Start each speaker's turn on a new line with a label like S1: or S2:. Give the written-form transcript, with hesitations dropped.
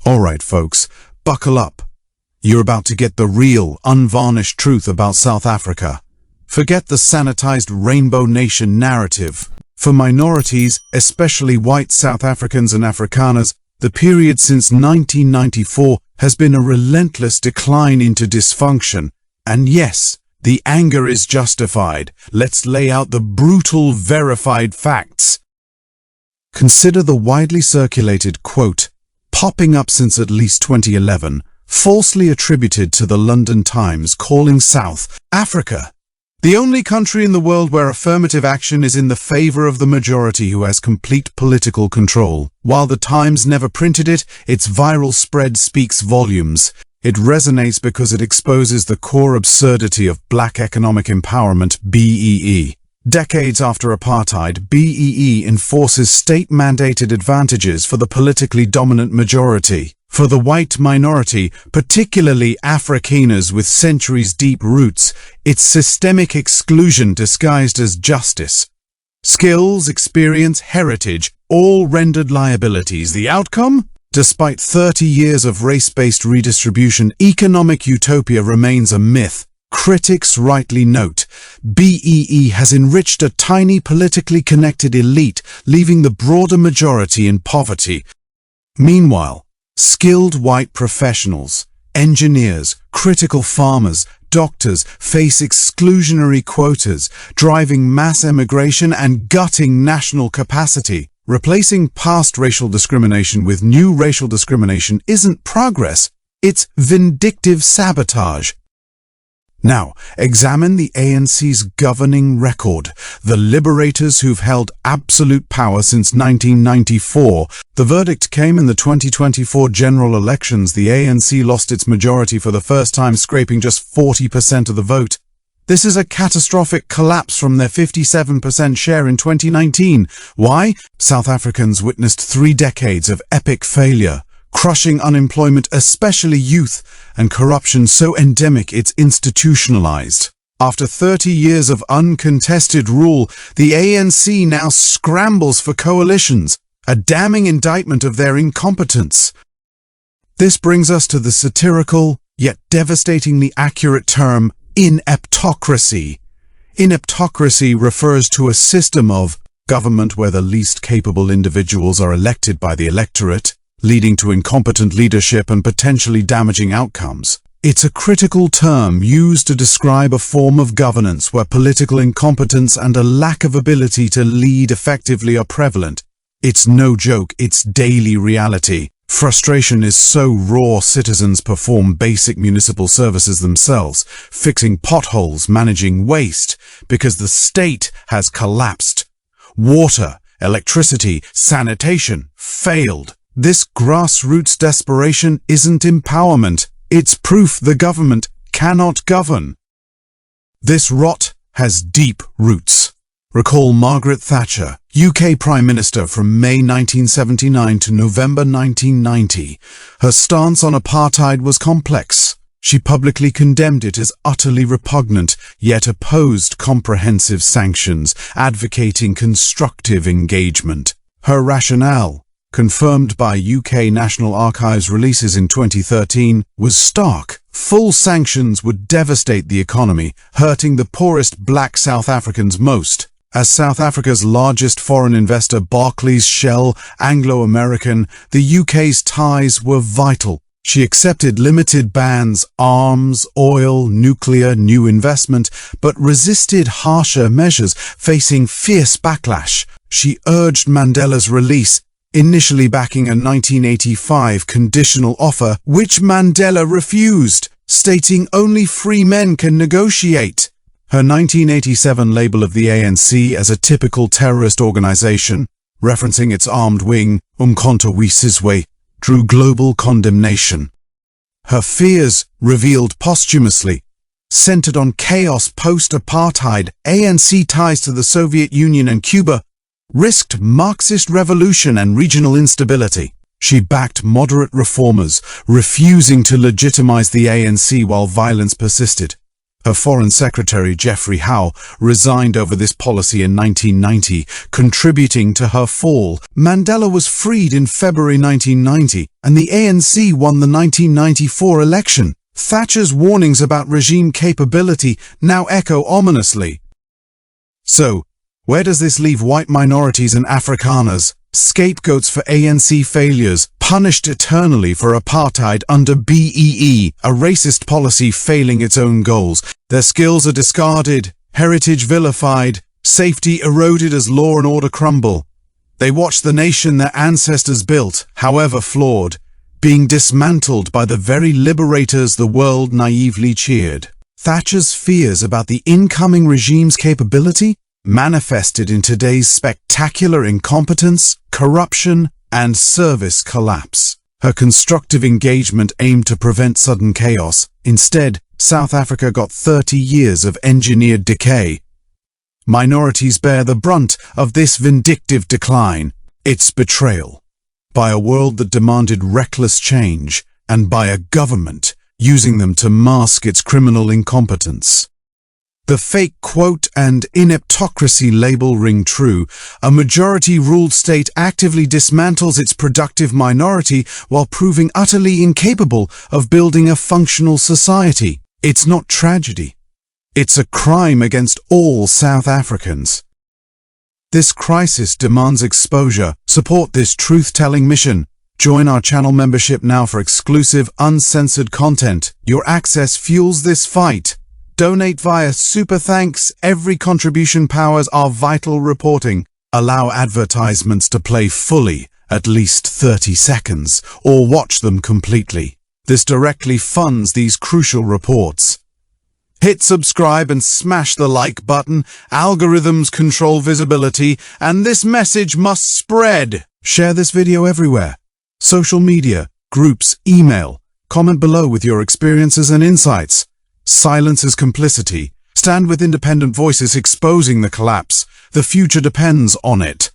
S1: Alright folks, buckle up. You're about to get the real, unvarnished truth about South Africa. Forget the sanitized rainbow nation narrative. For minorities, especially white South Africans and Afrikaners, the period since 1994 has been a relentless decline into dysfunction. And yes, the anger is justified. Let's lay out the brutal, verified facts. Consider the widely circulated quote, popping up since at least 2011, falsely attributed to the London Times, calling South Africa the only country in the world where affirmative action is in the favor of the majority who has complete political control. While the Times never printed it, its viral spread speaks volumes. It resonates because it exposes the core absurdity of black economic empowerment, BEE. Decades after apartheid, BEE enforces state-mandated advantages for the politically dominant majority. For the white minority, particularly Afrikaners with centuries-deep roots, it's systemic exclusion disguised as justice. Skills, experience, heritage, all rendered liabilities. The outcome? Despite 30 years of race-based redistribution, economic utopia remains a myth. Critics rightly note, BEE has enriched a tiny politically connected elite, leaving the broader majority in poverty. Meanwhile, skilled white professionals, engineers, critical farmers, doctors face exclusionary quotas, driving mass emigration and gutting national capacity. Replacing past racial discrimination with new racial discrimination isn't progress, it's vindictive sabotage. Now, examine the ANC's governing record, the liberators who've held absolute power since 1994. The verdict came in the 2024 general elections. The ANC lost its majority for the first time, scraping just 40% of the vote. This is a catastrophic collapse from their 57% share in 2019. Why? South Africans witnessed 3 decades of epic failure. Crushing unemployment, especially youth, and corruption so endemic it's institutionalized. After 30 years of uncontested rule, the ANC now scrambles for coalitions, a damning indictment of their incompetence. This brings us to the satirical, yet devastatingly accurate term, ineptocracy. Ineptocracy refers to a system of government where the least capable individuals are elected by the electorate, leading to incompetent leadership and potentially damaging outcomes. It's a critical term used to describe a form of governance where political incompetence and a lack of ability to lead effectively are prevalent. It's no joke, it's daily reality. Frustration is so raw citizens perform basic municipal services themselves, fixing potholes, managing waste, because the state has collapsed. Water, electricity, sanitation failed. This grassroots desperation isn't empowerment, it's proof the government cannot govern. This rot has deep roots. Recall Margaret Thatcher, UK Prime Minister from May 1979 to November 1990. Her stance on apartheid was complex. She publicly condemned it as utterly repugnant, yet opposed comprehensive sanctions, advocating constructive engagement. Her rationale, confirmed by UK National Archives releases in 2013, was stark. Full sanctions would devastate the economy, hurting the poorest black South Africans most. As South Africa's largest foreign investor, Barclays, Shell, Anglo-American, the UK's ties were vital. She accepted limited bans, arms, oil, nuclear, new investment, but resisted harsher measures, facing fierce backlash. She urged Mandela's release, initially backing a 1985 conditional offer, which Mandela refused, stating only free men can negotiate. Her 1987 label of the ANC as a typical terrorist organization, referencing its armed wing, Umkhonto we Sizwe, drew global condemnation. Her fears, revealed posthumously, centered on chaos post-apartheid. ANC ties to the Soviet Union and Cuba risked Marxist revolution and regional instability. She backed moderate reformers, refusing to legitimize the ANC while violence persisted. Her Foreign Secretary, Geoffrey Howe, resigned over this policy in 1990, contributing to her fall. Mandela was freed in February 1990, and the ANC won the 1994 election. Thatcher's warnings about regime capability now echo ominously. So, where does this leave white minorities and Afrikaners, scapegoats for ANC failures, punished eternally for apartheid under BEE, a racist policy failing its own goals? Their skills are discarded, heritage vilified, safety eroded as law and order crumble. They watch the nation their ancestors built, however flawed, being dismantled by the very liberators the world naively cheered. Thatcher's fears about the incoming regime's capability manifested in today's spectacular incompetence, corruption, and service collapse. Her constructive engagement aimed to prevent sudden chaos. Instead, South Africa got 30 years of engineered decay. Minorities bear the brunt of this vindictive decline, its betrayal, by a world that demanded reckless change, and by a government using them to mask its criminal incompetence. The fake quote and ineptocracy label ring true. A majority-ruled state actively dismantles its productive minority while proving utterly incapable of building a functional society. It's not tragedy. It's a crime against all South Africans. This crisis demands exposure. Support this truth-telling mission. Join our channel membership now for exclusive, uncensored content. Your access fuels this fight. Donate via Super Thanks. Every contribution powers our vital reporting. Allow advertisements to play fully, at least 30 seconds, or watch them completely. This directly funds these crucial reports. Hit subscribe and smash the like button. Algorithms control visibility, and this message must spread. Share this video everywhere. Social media, groups, email. Comment below with your experiences and insights. Silence is complicity. Stand with independent voices exposing the collapse. The future depends on it.